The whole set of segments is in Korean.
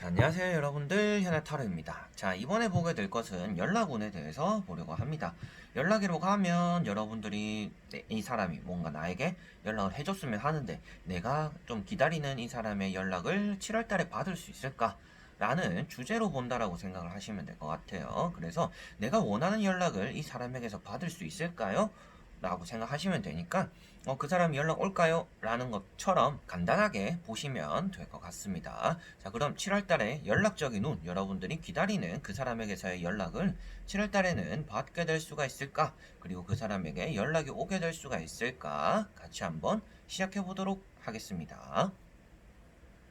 자, 안녕하세요 여러분들, 현아타로입니다. 자, 이번에 보게 될 것은 연락운에 대해서 보려고 합니다. 연락이라고 하면 여러분들이 이 사람이 뭔가 나에게 연락을 해줬으면 하는데 내가 좀 기다리는 이 사람의 연락을 7월달에 받을 수 있을까? 라는 주제로 본다라고 생각을 하시면 될 것 같아요. 그래서 내가 원하는 연락을 이 사람에게서 받을 수 있을까요? 라고 생각하시면 되니까 그 사람이 연락 올까요? 라는 것처럼 간단하게 보시면 될 것 같습니다. 자, 그럼 7월 달에 연락적인 운, 여러분들이 기다리는 그 사람에게서의 연락을 7월 달에는 받게 될 수가 있을까? 그리고 그 사람에게 연락이 오게 될 수가 있을까? 같이 한번 시작해 보도록 하겠습니다.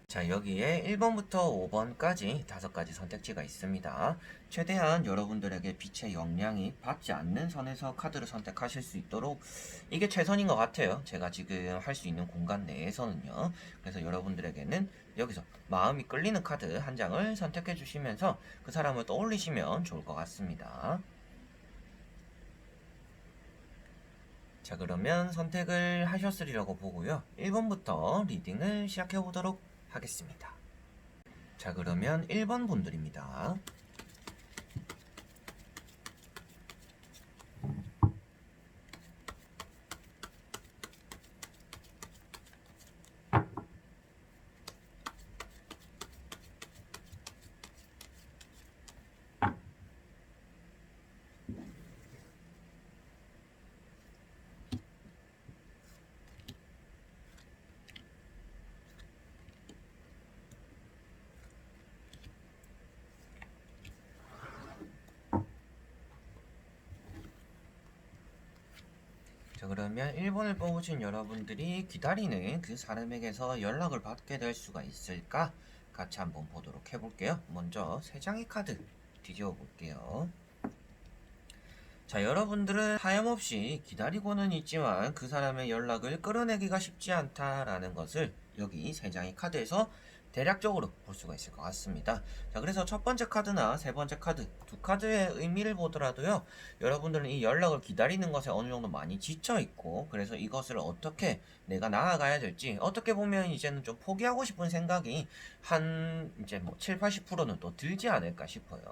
자, 여기에 1번부터 5번까지 5가지 선택지가 있습니다. 최대한 여러분들에게 빛의 영향이 받지 않는 선에서 카드를 선택하실 수 있도록 이게 최선인 것 같아요. 제가 지금 할 수 있는 공간 내에서는요. 그래서 여러분들에게는 여기서 마음이 끌리는 카드 한 장을 선택해 주시면서 그 사람을 떠올리시면 좋을 것 같습니다. 자, 그러면 선택을 하셨으리라고 보고요. 1번부터 리딩을 시작해 보도록 하겠습니다. 자, 그러면 1번 분들입니다. 자, 그러면 1번을 뽑으신 여러분들이 기다리는 그 사람에게서 연락을 받게 될 수가 있을까? 같이 한번 보도록 해볼게요. 먼저 3장의 카드 뒤집어 볼게요. 자, 여러분들은 하염없이 기다리고는 있지만 그 사람의 연락을 끌어내기가 쉽지 않다라는 것을 여기 3장의 카드에서 대략적으로 볼 수가 있을 것 같습니다. 자, 그래서 첫 번째 카드나 세 번째 카드, 두 카드의 의미를 보더라도요, 여러분들은 이 연락을 기다리는 것에 어느 정도 많이 지쳐있고, 그래서 이것을 어떻게 내가 나아가야 될지, 어떻게 보면 이제는 좀 포기하고 싶은 생각이 이제 뭐 7, 80%는 또 들지 않을까 싶어요.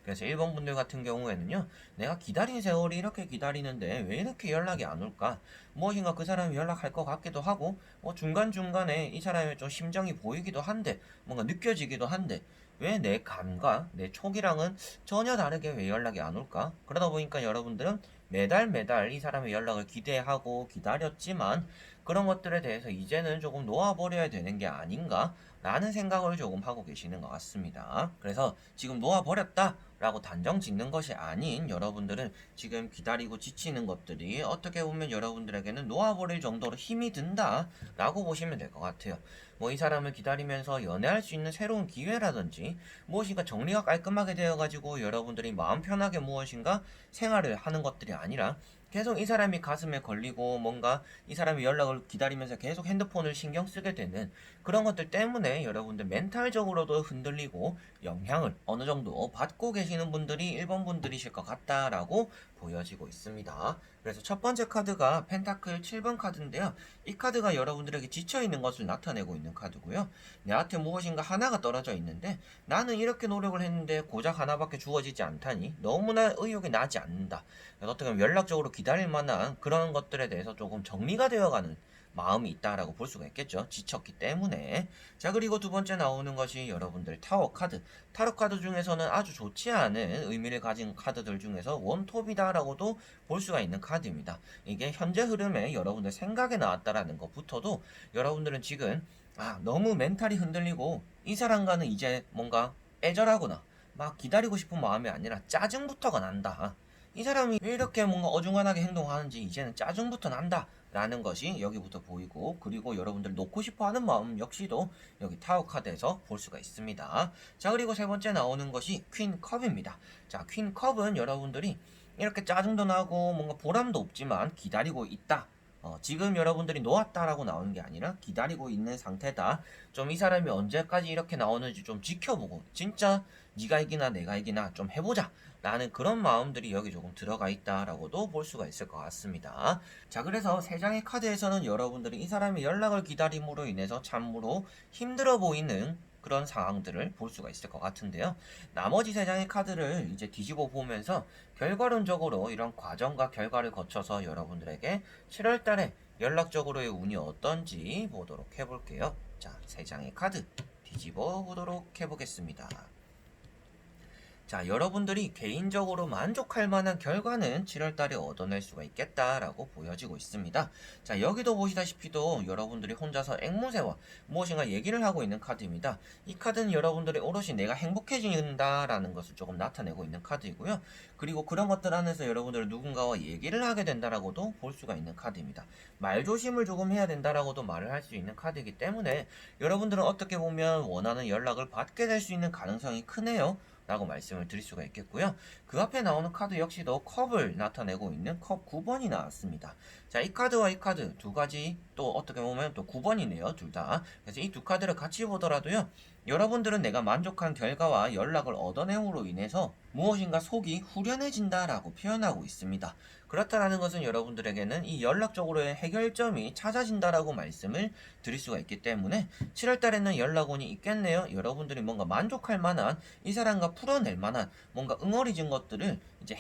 그래서 1번 분들 같은 경우에는요, 내가 기다린 세월이 이렇게 기다리는데 왜 이렇게 연락이 안 올까? 무엇인가 그 사람이 연락할 것 같기도 하고, 뭐 중간중간에 이 사람의 좀 심정이 보이기도 한데, 뭔가 느껴지기도 한데, 왜 내 감각, 내 촉이랑은 전혀 다르게 왜 연락이 안 올까? 그러다 보니까 여러분들은 매달 매달 이 사람의 연락을 기대하고 기다렸지만, 그런 것들에 대해서 이제는 조금 놓아버려야 되는 게 아닌가? 라는 생각을 조금 하고 계시는 것 같습니다. 그래서 지금 놓아버렸다 라고 단정 짓는 것이 아닌 여러분들은 지금 기다리고 지치는 것들이 어떻게 보면 여러분들에게는 놓아버릴 정도로 힘이 든다 라고 보시면 될 것 같아요. 뭐 이 사람을 기다리면서 연애할 수 있는 새로운 기회라든지 무엇인가 정리가 깔끔하게 되어가지고 여러분들이 마음 편하게 무엇인가 생활을 하는 것들이 아니라 계속 이 사람이 가슴에 걸리고 뭔가 이 사람이 연락을 기다리면서 계속 핸드폰을 신경 쓰게 되는 그런 것들 때문에 여러분들 멘탈적으로도 흔들리고 영향을 어느 정도 받고 계시는 분들이 1번 분들이실 것 같다라고 보여지고 있습니다. 그래서 첫 번째 카드가 펜타클 7번 카드인데요. 이 카드가 여러분들에게 지쳐있는 것을 나타내고 있는 카드고요. 내한테 무엇인가 하나가 떨어져 있는데 나는 이렇게 노력을 했는데 고작 하나밖에 주어지지 않다니 너무나 의욕이 나지 않는다. 어떻게 보면 연락적으로 기다릴 만한 그런 것들에 대해서 조금 정리가 되어가는 마음이 있다라고 볼 수가 있겠죠. 지쳤기 때문에. 자, 그리고 두 번째 나오는 것이 여러분들 타워 카드. 타로 카드 중에서는 아주 좋지 않은 의미를 가진 카드들 중에서 원톱이다라고도 볼 수가 있는 카드입니다. 이게 현재 흐름에 여러분들 생각에 나왔다라는 것부터도 여러분들은 지금 너무 멘탈이 흔들리고 이 사람과는 이제 뭔가 애절하거나 막 기다리고 싶은 마음이 아니라 짜증부터가 난다. 이 사람이 왜 이렇게 뭔가 어중간하게 행동하는지 이제는 짜증부터 난다 라는 것이 여기부터 보이고, 그리고 여러분들 놓고 싶어 하는 마음 역시도 여기 타워 카드에서 볼 수가 있습니다. 자, 그리고 세 번째 나오는 것이 퀸 컵입니다. 자, 퀸 컵은 여러분들이 이렇게 짜증도 나고 뭔가 보람도 없지만 기다리고 있다, 지금 여러분들이 놓았다라고 나오는 게 아니라 기다리고 있는 상태다. 좀 이 사람이 언제까지 이렇게 나오는지 좀 지켜보고 진짜 네가 이기나 내가 이기나 좀 해보자 라는 그런 마음들이 여기 조금 들어가 있다라고도 볼 수가 있을 것 같습니다. 자, 그래서 세 장의 카드에서는 여러분들이 이 사람이 연락을 기다림으로 인해서 참으로 힘들어 보이는 그런 상황들을 볼 수가 있을 것 같은데요. 나머지 세 장의 카드를 이제 뒤집어 보면서 결과론적으로 이런 과정과 결과를 거쳐서 여러분들에게 7월 달에 연락적으로의 운이 어떤지 보도록 해볼게요. 자, 세 장의 카드 뒤집어 보도록 해보겠습니다. 자, 여러분들이 개인적으로 만족할 만한 결과는 7월달에 얻어낼 수가 있겠다라고 보여지고 있습니다. 자, 여기도 보시다시피도 여러분들이 혼자서 앵무새와 무엇인가 얘기를 하고 있는 카드입니다. 이 카드는 여러분들이 오롯이 내가 행복해진다라는 것을 조금 나타내고 있는 카드이고요. 그리고 그런 것들 안에서 여러분들은 누군가와 얘기를 하게 된다라고도 볼 수가 있는 카드입니다. 말조심을 조금 해야 된다라고도 말을 할 수 있는 카드이기 때문에 여러분들은 어떻게 보면 원하는 연락을 받게 될 수 있는 가능성이 크네요. 라고 말씀을 드릴 수가 있겠고요. 그 앞에 나오는 카드 역시도 컵을 나타내고 있는 컵 9번이 나왔습니다. 자, 이 카드와 이 카드 두 가지 또 어떻게 보면 또 9번이네요. 둘 다. 그래서 이 두 카드를 같이 보더라도요. 여러분들은 내가 만족한 결과와 연락을 얻어냄으로 인해서 무엇인가 속이 후련해진다라고 표현하고 있습니다. 그렇다라는 것은 여러분들에게는 이 연락적으로의 해결점이 찾아진다라고 말씀을 드릴 수가 있기 때문에 7월달에는 연락운이 있겠네요. 여러분들이 뭔가 만족할 만한 이 사람과 풀어낼 만한 뭔가 응어리진 것들을 이제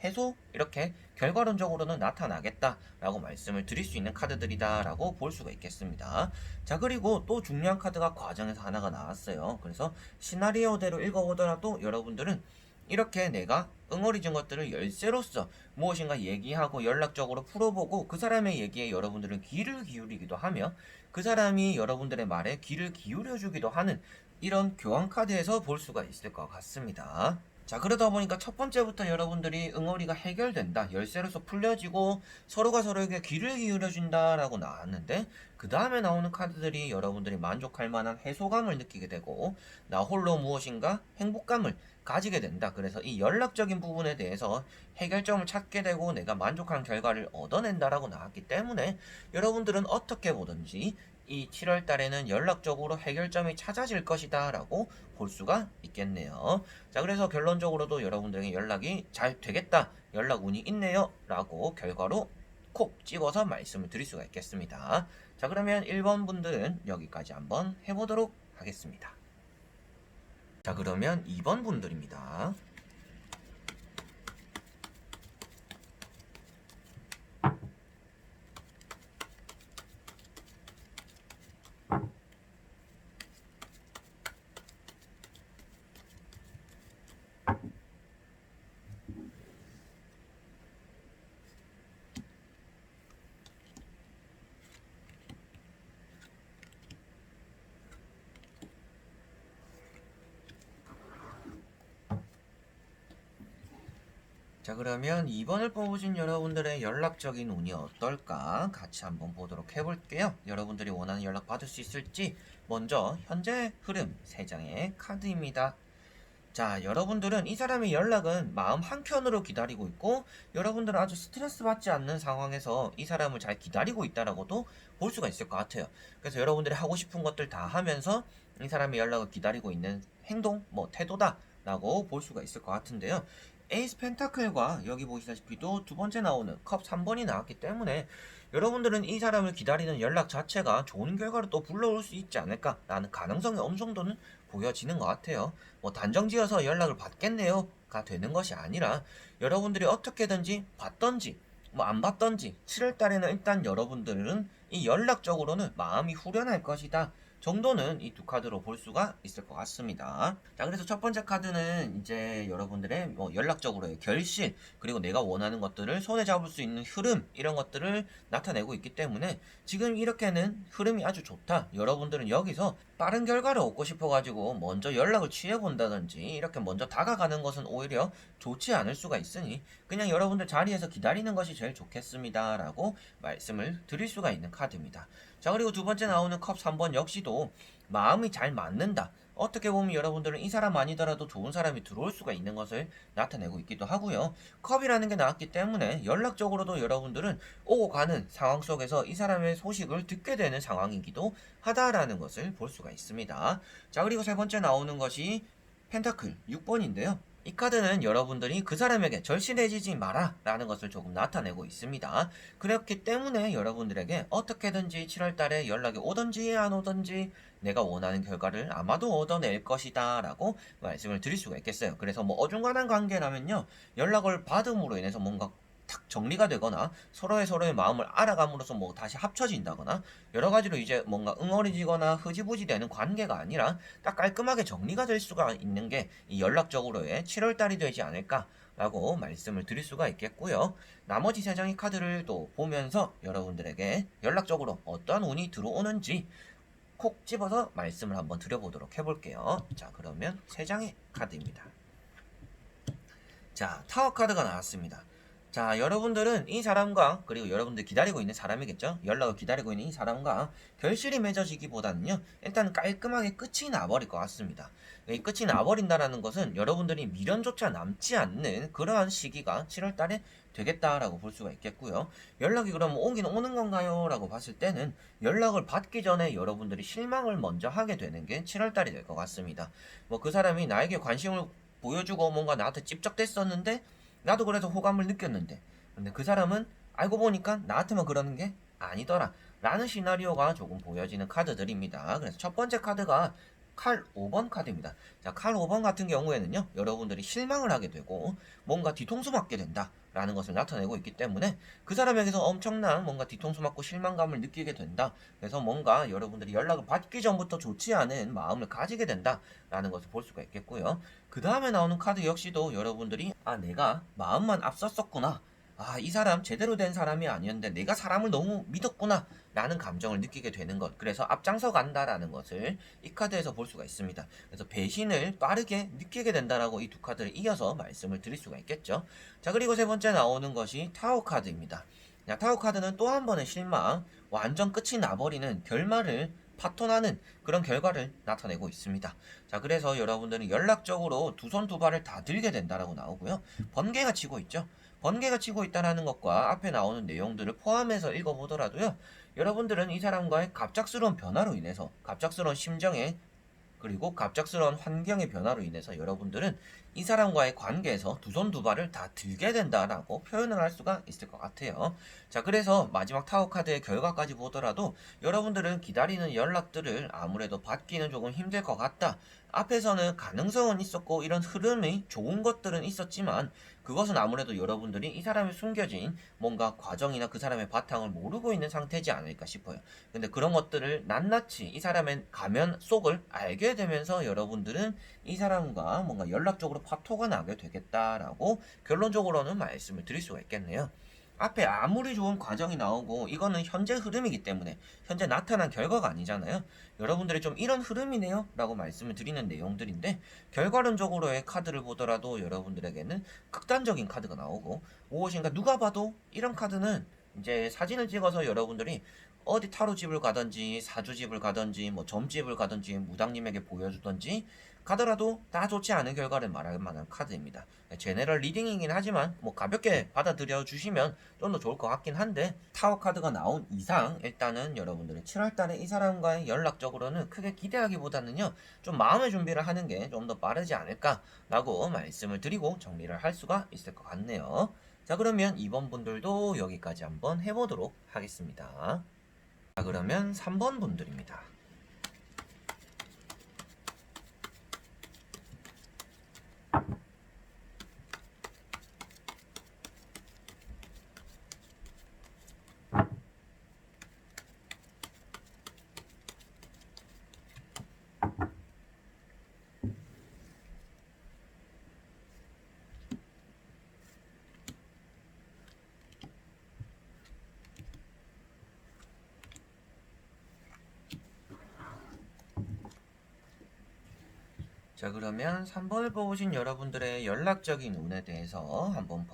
해소 이렇게 결과론적으로는 나타나겠다라고 말씀을 드릴 수 있는 카드들이다라고 볼 수가 있겠습니다. 자, 그리고 또 중요한 카드가 과정에서 하나가 나왔어요. 그래서 시나리오대로 읽어보더라도 여러분들은 이렇게 내가 응어리진 것들을 열쇠로서 무엇인가 얘기하고 연락적으로 풀어보고 그 사람의 얘기에 여러분들은 귀를 기울이기도 하며 그 사람이 여러분들의 말에 귀를 기울여주기도 하는 이런 교환 카드에서 볼 수가 있을 것 같습니다. 자, 그러다 보니까 첫 번째부터 여러분들이 응어리가 해결된다, 열쇠로서 풀려지고 서로가 서로에게 귀를 기울여준다라고 나왔는데 그 다음에 나오는 카드들이 여러분들이 만족할 만한 해소감을 느끼게 되고 나 홀로 무엇인가 행복감을 가지게 된다. 그래서 이 연락적인 부분에 대해서 해결점을 찾게 되고 내가 만족한 결과를 얻어낸다라고 나왔기 때문에 여러분들은 어떻게 보든지 이 7월 달에는 연락적으로 해결점이 찾아질 것이다 라고 볼 수가 있겠네요. 자, 그래서 결론적으로도 여러분들에게 연락이 잘 되겠다, 연락 운이 있네요 라고 결과로 콕 찍어서 말씀을 드릴 수가 있겠습니다. 자, 그러면 1번 분들은 여기까지 한번 해보도록 하겠습니다. 자, 그러면 2번 분들입니다. 자, 그러면 2번을 뽑으신 여러분들의 연락적인 운이 어떨까 같이 한번 보도록 해볼게요. 여러분들이 원하는 연락 받을 수 있을지 먼저 현재 흐름 3장의 카드입니다. 자, 여러분들은 이 사람의 연락은 마음 한켠으로 기다리고 있고 여러분들은 아주 스트레스 받지 않는 상황에서 이 사람을 잘 기다리고 있다라고도 볼 수가 있을 것 같아요. 그래서 여러분들이 하고 싶은 것들 다 하면서 이 사람의 연락을 기다리고 있는 행동, 태도다 라고 볼 수가 있을 것 같은데요. 에이스 펜타클과 여기 보시다시피도 두 번째 나오는 컵 3번이 나왔기 때문에 여러분들은 이 사람을 기다리는 연락 자체가 좋은 결과를 또 불러올 수 있지 않을까라는 가능성이 어느 정도는 보여지는 것 같아요. 단정지어서 연락을 받겠네요가 되는 것이 아니라 여러분들이 어떻게든지 받던지 안 받던지 7월달에는 일단 여러분들은 이 연락적으로는 마음이 후련할 것이다 정도는 이 두 카드로 볼 수가 있을 것 같습니다. 자, 그래서 첫 번째 카드는 이제 여러분들의 연락적으로의 결실, 그리고 내가 원하는 것들을 손에 잡을 수 있는 흐름, 이런 것들을 나타내고 있기 때문에 지금 이렇게는 흐름이 아주 좋다. 여러분들은 여기서 빠른 결과를 얻고 싶어가지고 먼저 연락을 취해본다든지 이렇게 먼저 다가가는 것은 오히려 좋지 않을 수가 있으니 그냥 여러분들 자리에서 기다리는 것이 제일 좋겠습니다 라고 말씀을 드릴 수가 있는 카드입니다. 자, 그리고 두 번째 나오는 컵 3번 역시도 마음이 잘 맞는다. 어떻게 보면 여러분들은 이 사람 아니더라도 좋은 사람이 들어올 수가 있는 것을 나타내고 있기도 하고요. 컵이라는 게 나왔기 때문에 연락적으로도 여러분들은 오고 가는 상황 속에서 이 사람의 소식을 듣게 되는 상황이기도 하다라는 것을 볼 수가 있습니다. 자, 그리고 세 번째 나오는 것이 펜타클 6번인데요. 이 카드는 여러분들이 그 사람에게 절실해지지 마라 라는 것을 조금 나타내고 있습니다. 그렇기 때문에 여러분들에게 어떻게든지 7월달에 연락이 오든지 안 오든지 내가 원하는 결과를 아마도 얻어낼 것이다 라고 말씀을 드릴 수가 있겠어요. 그래서 뭐 어중간한 관계라면요, 연락을 받음으로 인해서 뭔가 탁 정리가 되거나 서로의 마음을 알아감으로써 뭐 다시 합쳐진다거나 여러 가지로 이제 뭔가 응어리지거나 흐지부지 되는 관계가 아니라 딱 깔끔하게 정리가 될 수가 있는 게 이 연락적으로의 7월달이 되지 않을까라고 말씀을 드릴 수가 있겠고요. 나머지 세 장의 카드를 또 보면서 여러분들에게 연락적으로 어떠한 운이 들어오는지 콕 집어서 말씀을 한번 드려보도록 해볼게요. 자, 그러면 세 장의 카드입니다. 자, 타워 카드가 나왔습니다. 자, 여러분들은 이 사람과, 그리고 여러분들 기다리고 있는 사람이겠죠? 연락을 기다리고 있는 이 사람과 결실이 맺어지기보다는요, 일단 깔끔하게 끝이 나버릴 것 같습니다. 이 끝이 나버린다라는 것은 여러분들이 미련조차 남지 않는 그러한 시기가 7월달에 되겠다라고 볼 수가 있겠고요. 연락이 그럼 오긴 오는 건가요? 라고 봤을 때는 연락을 받기 전에 여러분들이 실망을 먼저 하게 되는 게 7월달이 될 것 같습니다. 뭐 그 사람이 나에게 관심을 보여주고 뭔가 나한테 찝적댔었는데 나도 그래서 호감을 느꼈는데, 근데 그 사람은 알고 보니까 나한테만 그러는 게 아니더라 라는 시나리오가 조금 보여지는 카드들입니다. 그래서 첫 번째 카드가 칼 5번 카드입니다. 자, 칼 5번 같은 경우에는요, 여러분들이 실망을 하게 되고 뭔가 뒤통수 맞게 된다 라는 것을 나타내고 있기 때문에 그 사람에게서 엄청난 뭔가 뒤통수 맞고 실망감을 느끼게 된다. 그래서 뭔가 여러분들이 연락을 받기 전부터 좋지 않은 마음을 가지게 된다 라는 것을 볼 수가 있겠고요. 그 다음에 나오는 카드 역시도 여러분들이 내가 마음만 앞섰었구나, 이 사람 제대로 된 사람이 아니었는데 내가 사람을 너무 믿었구나 라는 감정을 느끼게 되는 것, 그래서 앞장서 간다라는 것을 이 카드에서 볼 수가 있습니다. 그래서 배신을 빠르게 느끼게 된다라고 이 두 카드를 이어서 말씀을 드릴 수가 있겠죠. 자, 그리고 세 번째 나오는 것이 타워 카드입니다. 자, 타워 카드는 또 한 번의 실망, 완전 끝이 나버리는 결말을 파토나는 그런 결과를 나타내고 있습니다. 자, 그래서 여러분들은 연락적으로 두 손 두 발을 다 들게 된다라고 나오고요. 번개가 치고 있죠. 번개가 치고 있다라는 것과 앞에 나오는 내용들을 포함해서 읽어보더라도요, 여러분들은 이 사람과의 갑작스러운 변화로 인해서, 갑작스러운 심정에, 그리고 갑작스러운 환경의 변화로 인해서 여러분들은 이 사람과의 관계에서 두 손 두 발을 다 들게 된다라고 표현을 할 수가 있을 것 같아요. 자, 그래서 마지막 타워 카드의 결과까지 보더라도 여러분들은 기다리는 연락들을 아무래도 받기는 조금 힘들 것 같다. 앞에서는 가능성은 있었고 이런 흐름이 좋은 것들은 있었지만 그것은 아무래도 여러분들이 이 사람이 숨겨진 뭔가 과정이나 그 사람의 바탕을 모르고 있는 상태지 않을까 싶어요. 근데 그런 것들을 낱낱이 이 사람의 가면 속을 알게 되면서 여러분들은 이 사람과 뭔가 연락적으로 파토가 나게 되겠다라고 결론적으로는 말씀을 드릴 수가 있겠네요. 앞에 아무리 좋은 과정이 나오고 이거는 현재 흐름이기 때문에 현재 나타난 결과가 아니잖아요. 여러분들이 좀 이런 흐름이네요 라고 말씀을 드리는 내용들인데, 결과론적으로의 카드를 보더라도 여러분들에게는 극단적인 카드가 나오고 무엇인가 누가 봐도 이런 카드는 이제 사진을 찍어서 여러분들이 어디 타로집을 가든지 사주집을 가든지 뭐 점집을 가든지 무당님에게 보여주든지 가더라도 다 좋지 않은 결과를 말할 만한 카드입니다. 제네럴 리딩이긴 하지만 뭐 가볍게 받아들여 주시면 좀 더 좋을 것 같긴 한데, 타워 카드가 나온 이상 일단은 여러분들이 7월달에 이 사람과의 연락적으로는 크게 기대하기보다는요, 좀 마음의 준비를 하는 게 좀 더 빠르지 않을까라고 말씀을 드리고 정리를 할 수가 있을 것 같네요. 자, 그러면 이번 분들도 여기까지 한번 해보도록 하겠습니다. 자, 그러면 3번 분들입니다. 자, 그러면 3번을 뽑으신 여러분들의 연락적인 운에 대해서 한번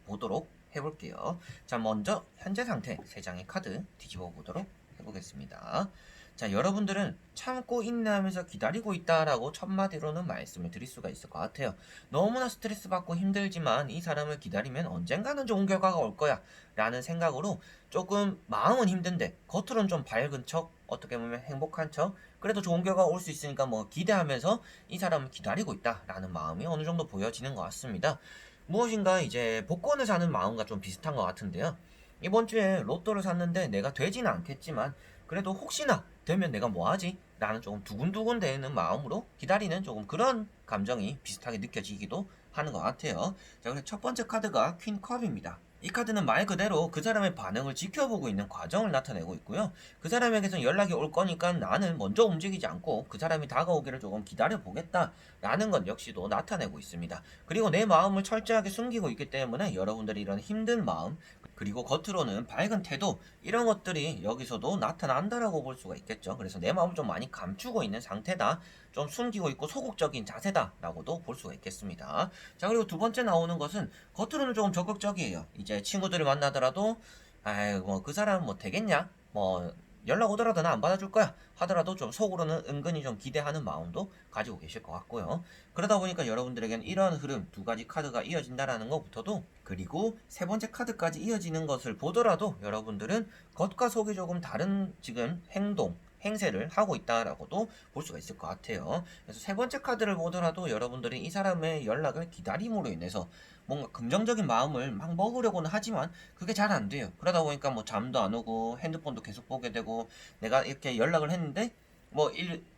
보도록 해볼게요. 자, 먼저 현재 상태 3장의 카드 뒤집어 보도록 해보겠습니다. 자, 여러분들은 참고 인내하면서 기다리고 있다라고 첫마디로는 말씀을 드릴 수가 있을 것 같아요. 너무나 스트레스 받고 힘들지만 이 사람을 기다리면 언젠가는 좋은 결과가 올 거야 라는 생각으로 조금 마음은 힘든데 겉으로는 좀 밝은 척, 어떻게 보면 행복한 척, 그래도 좋은 결과가 올 수 있으니까 뭐 기대하면서 이 사람을 기다리고 있다라는 마음이 어느 정도 보여지는 것 같습니다. 무엇인가 이제 복권을 사는 마음과 좀 비슷한 것 같은데요. 이번 주에 로또를 샀는데 내가 되지는 않겠지만 그래도 혹시나 되면 내가 뭐하지? 라는 조금 두근두근 되는 마음으로 기다리는 조금 그런 감정이 비슷하게 느껴지기도 하는 것 같아요. 자, 그래서 첫 번째 카드가 퀸컵입니다. 이 카드는 말 그대로 그 사람의 반응을 지켜보고 있는 과정을 나타내고 있고요. 그 사람에게서 연락이 올 거니까 나는 먼저 움직이지 않고 그 사람이 다가오기를 조금 기다려보겠다 라는 것 역시도 나타내고 있습니다. 그리고 내 마음을 철저하게 숨기고 있기 때문에 여러분들이 이런 힘든 마음, 그리고 겉으로는 밝은 태도, 이런 것들이 여기서도 나타난다라고 볼 수가 있겠죠. 그래서 내 마음을 좀 많이 감추고 있는 상태다, 좀 숨기고 있고 소극적인 자세다 라고도 볼 수가 있겠습니다. 자, 그리고 두 번째 나오는 것은 겉으로는 조금 적극적이에요. 이제 친구들을 만나더라도 아이 뭐 그 사람 뭐 되겠냐, 뭐 연락 오더라도 나 안 받아줄 거야 하더라도 좀 속으로는 은근히 좀 기대하는 마음도 가지고 계실 것 같고요. 그러다 보니까 여러분들에게는 이러한 흐름, 두 가지 카드가 이어진다라는 것부터도, 그리고 세 번째 카드까지 이어지는 것을 보더라도 여러분들은 겉과 속이 조금 다른 지금 행동, 행세를 하고 있다라고도 볼 수가 있을 것 같아요. 그래서 세 번째 카드를 보더라도 여러분들이 이 사람의 연락을 기다림으로 인해서 뭔가 긍정적인 마음을 막 먹으려고는 하지만 그게 잘 안 돼요. 그러다 보니까 뭐 잠도 안 오고 핸드폰도 계속 보게 되고, 내가 이렇게 연락을 했는데 뭐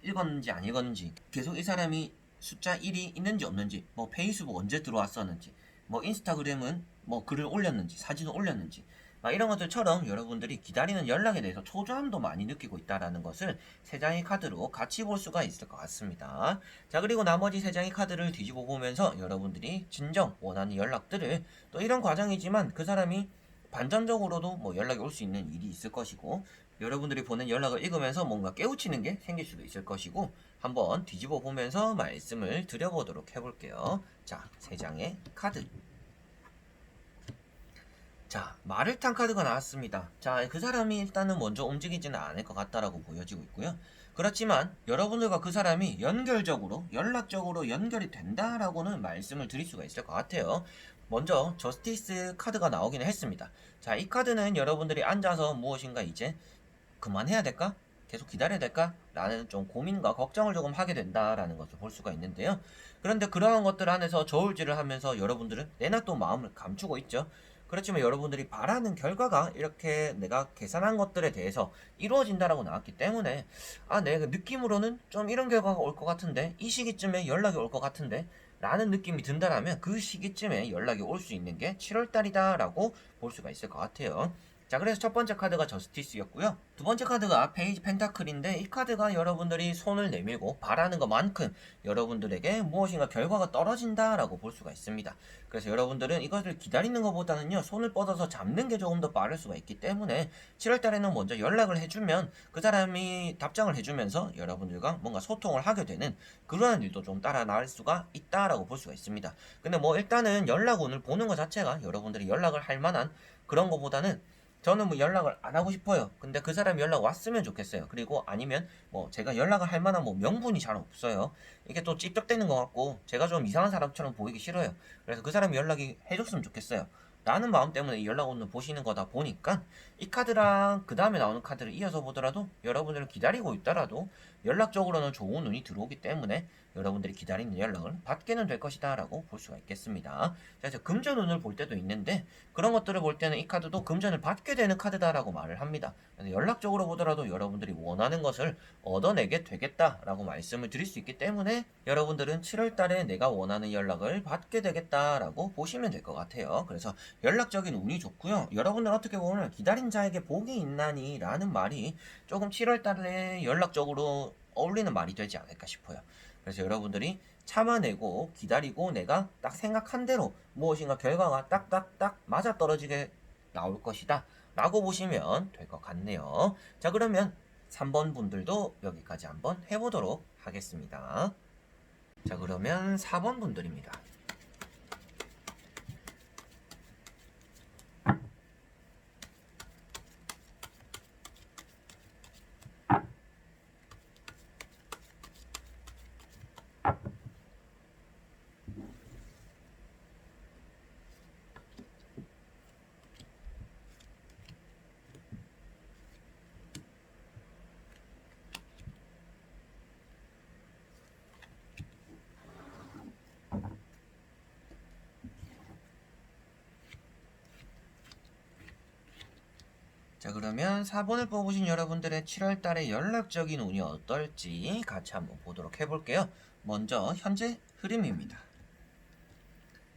읽었는지 안 읽었는지, 계속 이 사람이 숫자 1이 있는지 없는지, 뭐 페이스북 언제 들어왔었는지, 뭐 인스타그램은 뭐 글을 올렸는지 사진을 올렸는지, 막 이런 것들처럼 여러분들이 기다리는 연락에 대해서 초조함도 많이 느끼고 있다는 것을 세 장의 카드로 같이 볼 수가 있을 것 같습니다. 자, 그리고 나머지 세 장의 카드를 뒤집어 보면서 여러분들이 진정 원하는 연락들을, 또 이런 과정이지만 그 사람이 반전적으로도 뭐 연락이 올 수 있는 일이 있을 것이고, 여러분들이 보낸 연락을 읽으면서 뭔가 깨우치는 게 생길 수도 있을 것이고, 한번 뒤집어 보면서 말씀을 드려보도록 해볼게요. 자, 세 장의 카드. 자, 말을 탄 카드가 나왔습니다. 자, 그 사람이 일단은 먼저 움직이지는 않을 것 같다라고 보여지고 있고요. 그렇지만 여러분들과 그 사람이 연결적으로, 연락적으로 연결이 된다라고는 말씀을 드릴 수가 있을 것 같아요. 먼저 저스티스 카드가 나오기는 했습니다. 자, 이 카드는 여러분들이 앉아서 무엇인가 이제 그만해야 될까? 계속 기다려야 될까? 라는 좀 고민과 걱정을 조금 하게 된다라는 것을 볼 수가 있는데요. 그런데 그러한 것들 안에서 저울질을 하면서 여러분들은 내나 또 마음을 감추고 있죠. 그렇지만 여러분들이 바라는 결과가 이렇게 내가 계산한 것들에 대해서 이루어진다라고 나왔기 때문에, 아, 내가 느낌으로는 좀 이런 결과가 올 것 같은데, 이 시기쯤에 연락이 올 것 같은데 라는 느낌이 든다라면 그 시기쯤에 연락이 올 수 있는 게 7월달이다 라고 볼 수가 있을 것 같아요. 자, 그래서 첫 번째 카드가 저스티스였고요. 두 번째 카드가 페이지 펜타클인데, 이 카드가 여러분들이 손을 내밀고 바라는 것만큼 여러분들에게 무엇인가 결과가 떨어진다라고 볼 수가 있습니다. 그래서 여러분들은 이것을 기다리는 것보다는요, 손을 뻗어서 잡는 게 조금 더 빠를 수가 있기 때문에 7월달에는 먼저 연락을 해주면 그 사람이 답장을 해주면서 여러분들과 뭔가 소통을 하게 되는 그러한 일도 좀 따라 나올 수가 있다라고 볼 수가 있습니다. 근데 뭐 일단은 연락운을 보는 것 자체가 여러분들이 연락을 할 만한 그런 것보다는, 저는 뭐 연락을 안 하고 싶어요. 근데 그 사람이 연락 왔으면 좋겠어요. 그리고 아니면 뭐 제가 연락을 할 만한 뭐 명분이 잘 없어요. 이게 또 찝쩍대는 것 같고 제가 좀 이상한 사람처럼 보이기 싫어요. 그래서 그 사람이 연락이 해줬으면 좋겠어요. 라는 마음 때문에 이 연락 오는 보시는 거다 보니까, 이 카드랑 그 다음에 나오는 카드를 이어서 보더라도 여러분들을 기다리고 있더라도 연락적으로는 좋은 운이 들어오기 때문에 여러분들이 기다리는 연락을 받게는 될 것이다 라고 볼 수가 있겠습니다. 그래서 금전 운을 볼 때도 있는데, 그런 것들을 볼 때는 이 카드도 금전을 받게 되는 카드다라고 말을 합니다. 그래서 연락적으로 보더라도 여러분들이 원하는 것을 얻어내게 되겠다라고 말씀을 드릴 수 있기 때문에 여러분들은 7월달에 내가 원하는 연락을 받게 되겠다라고 보시면 될 것 같아요. 그래서 연락적인 운이 좋고요. 여러분들 어떻게 보면 기다린 자에게 복이 있나니 라는 말이 조금 7월달에 연락적으로 어울리는 말이 되지 않을까 싶어요. 그래서 여러분들이 참아내고 기다리고 내가 딱 생각한 대로 무엇인가 결과가 딱딱딱 맞아떨어지게 나올 것이다 라고 보시면 될 것 같네요. 자, 그러면 3번 분들도 여기까지 한번 해보도록 하겠습니다. 자, 그러면 4번 분들입니다. 자, 그러면 4번을 뽑으신 여러분들의 7월달의 연락적인 운이 어떨지 같이 한번 보도록 해볼게요. 먼저 현재 흐름입니다.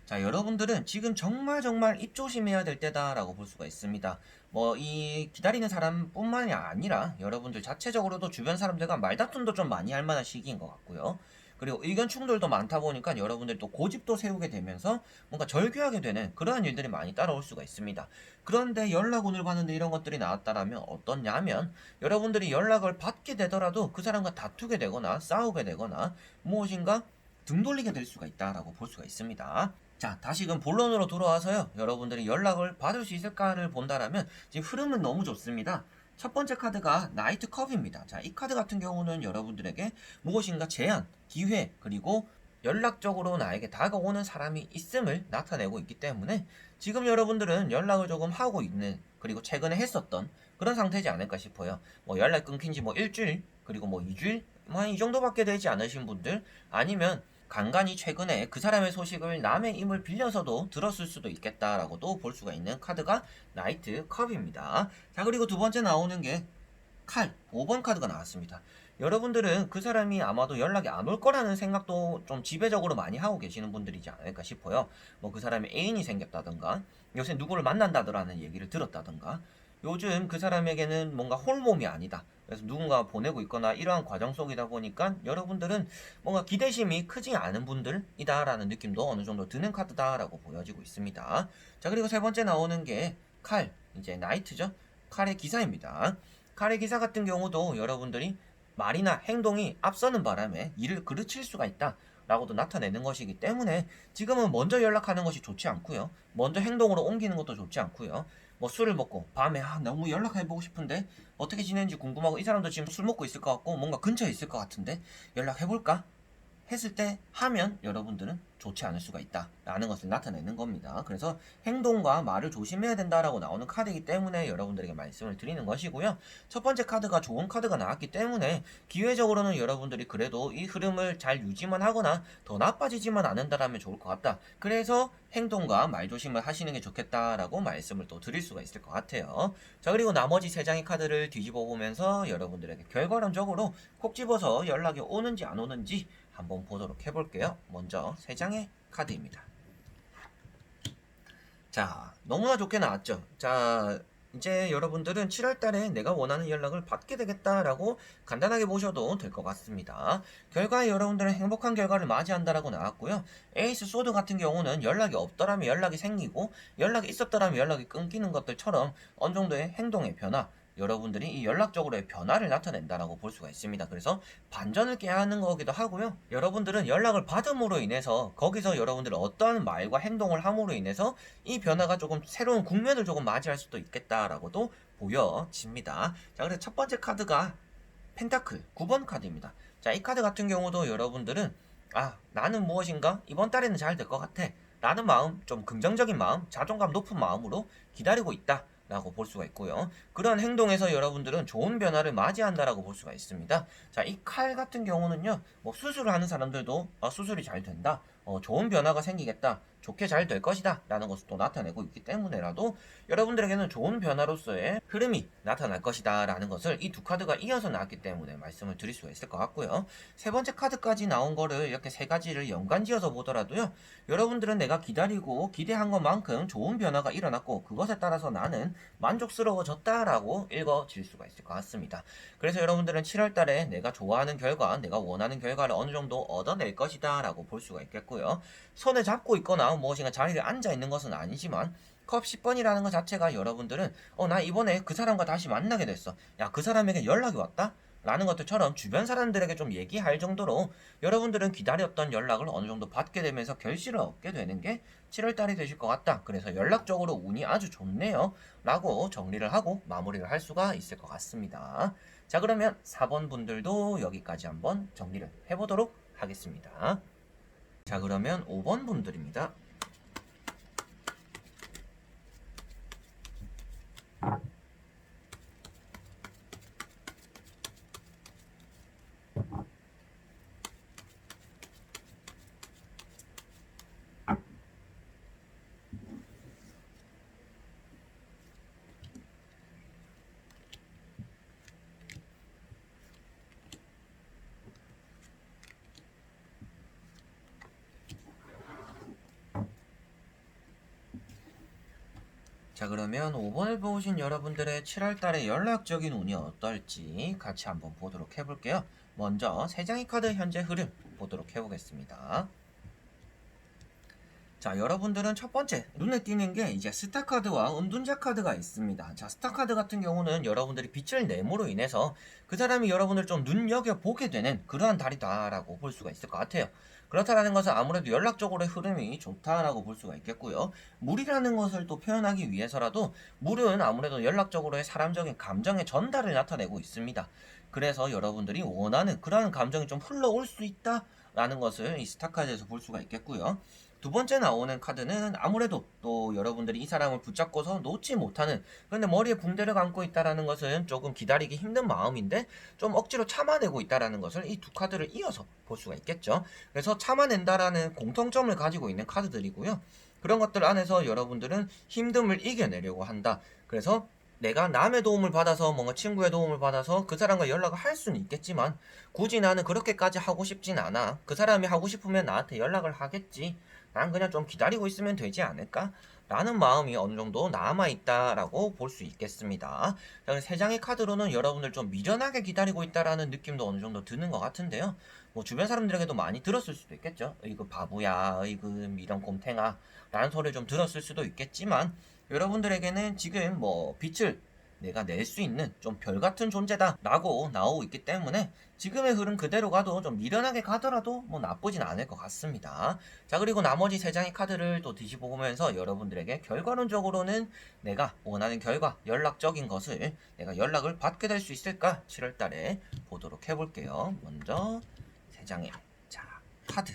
자, 여러분들은 지금 정말 입 조심해야 될 때다라고 볼 수가 있습니다. 뭐 이 기다리는 사람뿐만이 아니라 여러분들 자체적으로도 주변 사람들과 말다툼도 좀 많이 할 만한 시기인 것 같고요. 그리고 의견 충돌도 많다 보니까 여러분들이 또 고집도 세우게 되면서 뭔가 절규하게 되는 그러한 일들이 많이 따라올 수가 있습니다. 그런데 연락 오늘 받는데 이런 것들이 나왔다라면 어떻냐면, 여러분들이 연락을 받게 되더라도 그 사람과 다투게 되거나 싸우게 되거나 무엇인가 등 돌리게 될 수가 있다라고 볼 수가 있습니다. 자, 다시금 본론으로 돌아와서요, 여러분들이 연락을 받을 수 있을까를 본다라면 지금 흐름은 너무 좋습니다. 첫 번째 카드가 나이트 컵입니다. 자, 이 카드 같은 경우는 여러분들에게 무엇인가 제안, 기회, 그리고 연락적으로 나에게 다가오는 사람이 있음을 나타내고 있기 때문에 지금 여러분들은 연락을 조금 하고 있는, 그리고 최근에 했었던 그런 상태지 않을까 싶어요. 뭐 연락 끊긴 지 뭐 일주일, 그리고 뭐 2주일, 뭐 이 정도밖에 되지 않으신 분들, 아니면 간간히 최근에 그 사람의 소식을 남의 힘을 빌려서도 들었을 수도 있겠다라고도 볼 수가 있는 카드가 나이트 컵입니다. 자, 그리고 두 번째 나오는 게 칼, 5번 카드가 나왔습니다. 여러분들은 그 사람이 아마도 연락이 안 올 거라는 생각도 좀 지배적으로 많이 하고 계시는 분들이지 않을까 싶어요. 뭐 그 사람의 애인이 생겼다던가, 요새 누구를 만난다더라는 얘기를 들었다던가, 요즘 그 사람에게는 뭔가 홀몸이 아니다, 그래서 누군가 보내고 있거나 이러한 과정 속이다 보니까 여러분들은 뭔가 기대심이 크지 않은 분들이다라는 느낌도 어느 정도 드는 카드다라고 보여지고 있습니다. 자, 그리고 세 번째 나오는 게 칼, 이제 나이트죠. 칼의 기사입니다. 칼의 기사 같은 경우도 여러분들이 말이나 행동이 앞서는 바람에 일을 그르칠 수가 있다 라고도 나타내는 것이기 때문에 지금은 먼저 연락하는 것이 좋지 않고요, 먼저 행동으로 옮기는 것도 좋지 않고요, 뭐 술을 먹고 밤에 너무 연락해보고 싶은데 어떻게 지내는지 궁금하고 이 사람도 지금 술 먹고 있을 것 같고 뭔가 근처에 있을 것 같은데 연락해볼까 했을 때 하면 여러분들은 좋지 않을 수가 있다라는 것을 나타내는 겁니다. 그래서 행동과 말을 조심해야 된다라고 나오는 카드이기 때문에 여러분들에게 말씀을 드리는 것이고요. 첫 번째 카드가 좋은 카드가 나왔기 때문에 기회적으로는 여러분들이 그래도 이 흐름을 잘 유지만 하거나 더 나빠지지만 않는다라면 좋을 것 같다. 그래서 행동과 말 조심을 하시는 게 좋겠다라고 말씀을 또 드릴 수가 있을 것 같아요. 자, 그리고 나머지 세 장의 카드를 뒤집어 보면서 여러분들에게 결과론적으로 콕 집어서 연락이 오는지 안 오는지 한번 보도록 해볼게요. 먼저 세 장의 카드입니다. 자, 너무나 좋게 나왔죠. 자, 이제 여러분들은 7월달에 내가 원하는 연락을 받게 되겠다라고 간단하게 보셔도 될 것 같습니다. 결과에 여러분들은 행복한 결과를 맞이한다라고 나왔고요. 에이스 소드 같은 경우는 연락이 없더라면 연락이 생기고, 연락이 있었더라면 연락이 끊기는 것들처럼 어느 정도의 행동의 변화, 여러분들이 이 연락적으로의 변화를 나타낸다라고 볼 수가 있습니다. 그래서 반전을 깨야 하는 거기도 하고요. 여러분들은 연락을 받음으로 인해서 거기서 여러분들은 어떠한 말과 행동을 함으로 인해서 이 변화가 조금 새로운 국면을 조금 맞이할 수도 있겠다라고도 보여집니다. 자, 그래서 첫 번째 카드가 펜타클 9번 카드입니다. 자, 이 카드 같은 경우도 여러분들은 나는 무엇인가 이번 달에는 잘 될 것 같아 라는 마음, 좀 긍정적인 마음, 자존감 높은 마음으로 기다리고 있다 라고 볼 수가 있고요. 그런 행동에서 여러분들은 좋은 변화를 맞이한다라고 볼 수가 있습니다. 자, 이 칼 같은 경우는요, 뭐 수술을 하는 사람들도 수술이 잘 된다, 좋은 변화가 생기겠다, 좋게 잘 될 것이다 라는 것을 또 나타내고 있기 때문에라도 여러분들에게는 좋은 변화로서의 흐름이 나타날 것이다 라는 것을 이 두 카드가 이어서 나왔기 때문에 말씀을 드릴 수가 있을 것 같고요. 세 번째 카드까지 나온 거를 이렇게 세 가지를 연관지어서 보더라도요, 여러분들은 내가 기다리고 기대한 것만큼 좋은 변화가 일어났고 그것에 따라서 나는 만족스러워졌다라고 읽어질 수가 있을 것 같습니다. 그래서 여러분들은 7월달에 내가 좋아하는 결과, 내가 원하는 결과를 어느 정도 얻어낼 것이다 라고 볼 수가 있겠고요. 손을 잡고 있거나 무엇인가 자리에 앉아 있는 것은 아니지만 컵 10번이라는 것 자체가 여러분들은 나 이번에 그 사람과 다시 만나게 됐어, 야 그 사람에게 연락이 왔다 라는 것들처럼 주변 사람들에게 좀 얘기할 정도로 여러분들은 기다렸던 연락을 어느 정도 받게 되면서 결실을 얻게 되는 게 7월달이 되실 것 같다, 그래서 연락적으로 운이 아주 좋네요 라고 정리를 하고 마무리를 할 수가 있을 것 같습니다. 자, 그러면 4번 분들도 여기까지 한번 정리를 해보도록 하겠습니다. 자, 그러면 5번 분들입니다. 자, 그러면 5번을 보신 여러분들의 7월달의 연락적인 운이 어떨지 같이 한번 보도록 해볼게요. 먼저 3장의 카드 현재 흐름 보도록 해보겠습니다. 자, 여러분들은 첫 번째 눈에 띄는 게 이제 스타 카드와 은둔자 카드가 있습니다. 자, 스타 카드 같은 경우는 여러분들이 빛을 내므로 인해서 그 사람이 여러분을 좀 눈여겨보게 되는 그러한 달이다라고 볼 수가 있을 것 같아요. 그렇다라는 것은 아무래도 연락적으로의 흐름이 좋다라고 볼 수가 있겠고요. 물이라는 것을 또 표현하기 위해서라도 물은 아무래도 연락적으로의 사람적인 감정의 전달을 나타내고 있습니다. 그래서 여러분들이 원하는 그러한 감정이 좀 흘러올 수 있다라는 것을 이 스타 카드에서 볼 수가 있겠고요. 두 번째 나오는 카드는 아무래도 또 여러분들이 이 사람을 붙잡고서 놓지 못하는, 그런데 머리에 붕대를 감고 있다라는 것은 조금 기다리기 힘든 마음인데 좀 억지로 참아내고 있다라는 것을 이 두 카드를 이어서 볼 수가 있겠죠. 그래서 참아낸다라는 공통점을 가지고 있는 카드들이고요. 그런 것들 안에서 여러분들은 힘듦을 이겨내려고 한다. 그래서 내가 남의 도움을 받아서 뭔가 친구의 도움을 받아서 그 사람과 연락을 할 수는 있겠지만 굳이 나는 그렇게까지 하고 싶진 않아. 그 사람이 하고 싶으면 나한테 연락을 하겠지. 난 그냥 좀 기다리고 있으면 되지 않을까? 라는 마음이 어느 정도 남아있다라고 볼 수 있겠습니다. 자, 세 장의 카드로는 여러분들 좀 미련하게 기다리고 있다라는 느낌도 어느 정도 드는 것 같은데요. 뭐 주변 사람들에게도 많이 들었을 수도 있겠죠. 이거 바보야, 이거 미련 곰탱아 라는 소리를 좀 들었을 수도 있겠지만 여러분들에게는 지금 뭐 빛을 내가 낼 수 있는 좀 별 같은 존재다 라고 나오고 있기 때문에 지금의 흐름 그대로 가도 좀 미련하게 가더라도 뭐 나쁘진 않을 것 같습니다. 자, 그리고 나머지 세 장의 카드를 또 뒤집어 보면서 여러분들에게 결과론적으로는 내가 원하는 결과, 연락적인 것을 내가 연락을 받게 될 수 있을까 7월달에 보도록 해볼게요. 먼저 세 장의 카드.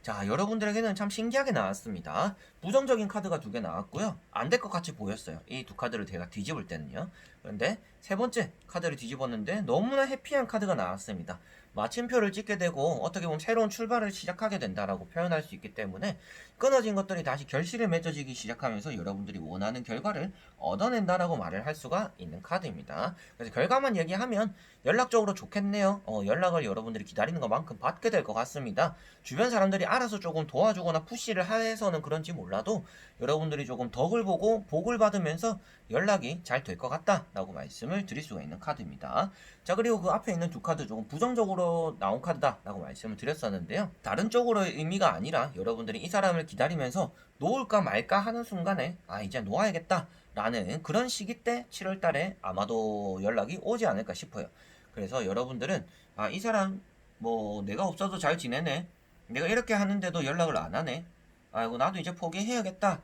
자, 여러분들에게는 참 신기하게 나왔습니다. 부정적인 카드가 두 개 나왔고요. 안 될 것 같이 보였어요. 이 두 카드를 제가 뒤집을 때는요. 그런데 세 번째 카드를 뒤집었는데 너무나 해피한 카드가 나왔습니다. 마침표를 찍게 되고 어떻게 보면 새로운 출발을 시작하게 된다라고 표현할 수 있기 때문에 끊어진 것들이 다시 결실에 맺어지기 시작하면서 여러분들이 원하는 결과를 얻어낸다라고 말을 할 수가 있는 카드입니다. 그래서 결과만 얘기하면 연락적으로 좋겠네요. 연락을 여러분들이 기다리는 것만큼 받게 될 것 같습니다. 주변 사람들이 알아서 조금 도와주거나 푸시를 해서는 그런지 몰라도 여러분들이 조금 덕을 보고 복을 받으면서 연락이 잘 될 것 같다라고 말씀을 드릴 수가 있는 카드입니다. 자, 그리고 그 앞에 있는 두 카드 조금 부정적으로 나온 카드다라고 말씀을 드렸었는데요. 다른 쪽으로의 의미가 아니라 여러분들이 이 사람을 기다리면서 놓을까 말까 하는 순간에 이제 놓아야겠다 라는 그런 시기 때 7월달에 아마도 연락이 오지 않을까 싶어요. 그래서 여러분들은 이 사람 뭐 내가 없어도 잘 지내네, 내가 이렇게 하는데도 연락을 안 하네, 아이고 나도 이제 포기해야겠다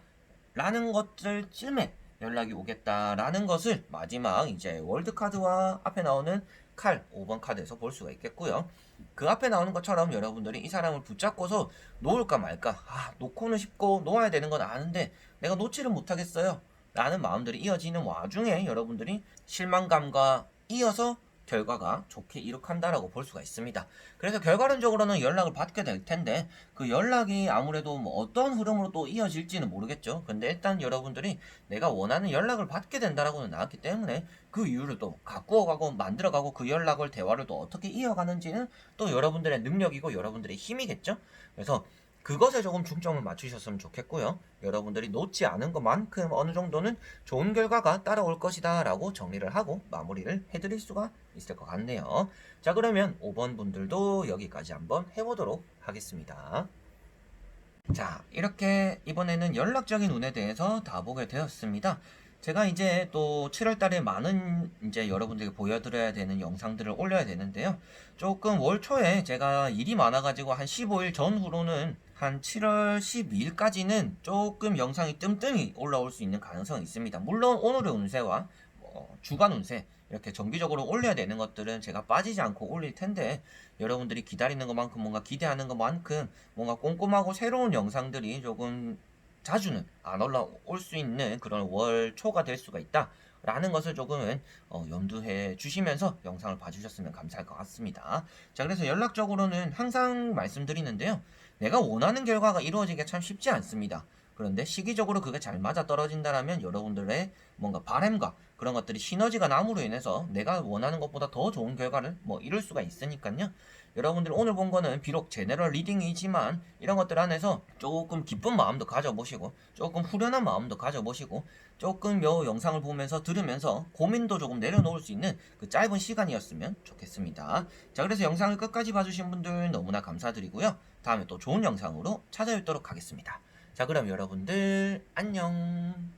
라는 것들쯤에 연락이 오겠다라는 것을 마지막 이제 월드카드와 앞에 나오는 칼 5번 카드에서 볼 수가 있겠고요. 그 앞에 나오는 것처럼 여러분들이 이 사람을 붙잡고서 놓을까 말까, 놓고는 싶고 놓아야 되는 건 아는데 내가 놓지를 못하겠어요 라는 마음들이 이어지는 와중에 여러분들이 실망감과 이어서 결과가 좋게 이룩한다라고 볼 수가 있습니다. 그래서 결과론적으로는 연락을 받게 될 텐데 그 연락이 아무래도 뭐 어떤 흐름으로 또 이어질지는 모르겠죠. 근데 일단 여러분들이 내가 원하는 연락을 받게 된다라고는 나왔기 때문에 그 이유를 또 가꾸어가고 만들어가고 그 연락을 대화를 또 어떻게 이어가는지는 또 여러분들의 능력이고 여러분들의 힘이겠죠. 그래서 그것에 조금 중점을 맞추셨으면 좋겠고요. 여러분들이 놓지 않은 것만큼 어느 정도는 좋은 결과가 따라올 것이다 라고 정리를 하고 마무리를 해드릴 수가 있을 것 같네요. 자, 그러면 5번 분들도 여기까지 한번 해보도록 하겠습니다. 자, 이렇게 이번에는 연락적인 운에 대해서 다 보게 되었습니다. 제가 이제 또 7월달에 많은 이제 여러분들에게 보여드려야 되는 영상들을 올려야 되는데요. 조금 월 초에 제가 일이 많아가지고 한 15일 전후로는 한 7월 12일까지는 조금 영상이 뜸뜸이 올라올 수 있는 가능성이 있습니다. 물론 오늘의 운세와 주간 운세 이렇게 정기적으로 올려야 되는 것들은 제가 빠지지 않고 올릴 텐데 여러분들이 기다리는 것만큼 뭔가 기대하는 것만큼 뭔가 꼼꼼하고 새로운 영상들이 조금 자주는 안 올라올 수 있는 그런 월 초가 될 수가 있다 라는 것을 조금은 염두해 주시면서 영상을 봐주셨으면 감사할 것 같습니다. 자, 그래서 연락적으로는 항상 말씀드리는데요, 내가 원하는 결과가 이루어지기가 참 쉽지 않습니다. 그런데 시기적으로 그게 잘 맞아 떨어진다라면 여러분들의 뭔가 바램과 그런 것들이 시너지가 남으로 인해서 내가 원하는 것보다 더 좋은 결과를 뭐 이룰 수가 있으니까요. 여러분들 오늘 본 거는 비록 제너럴 리딩이지만 이런 것들 안에서 조금 기쁜 마음도 가져보시고 조금 후련한 마음도 가져보시고 조금 요 영상을 보면서 들으면서 고민도 조금 내려놓을 수 있는 그 짧은 시간이었으면 좋겠습니다. 자, 그래서 영상을 끝까지 봐주신 분들 너무나 감사드리고요. 다음에 또 좋은 영상으로 찾아뵙도록 하겠습니다. 자, 그럼 여러분들 안녕.